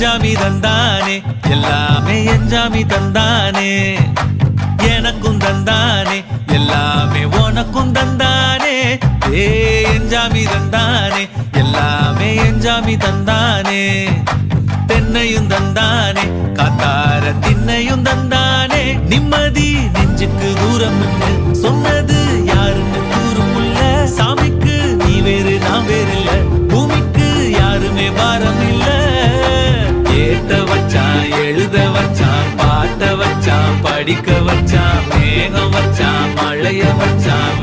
எஞ்சாமி தந்தானே எல்லாமே எஞ்சாமி தந்தானே எனக்கும் தந்தானே எல்லாமே உனக்கும் தந்தானே எஞ்சாமி தந்தானே எல்லாமே எஞ்சாமி தந்தானே தென்னையும் தந்தானே காத்தார திண்ணையும் தந்தானே நிம்மதி நெஞ்சுக்கு தூரம் சொன்னது யாருன்னு கூறுமுல்ல சாமிக்கு நீ வேறு நான் வேறு இல்ல பூமிக்கு யாருமே பாரம் இல்ல ஏத்த வச்சான் எழுத வச்சான் பாட்ட வச்சான் படிக்க வச்சான் மேகம் வச்சான் மழைய வச்சான்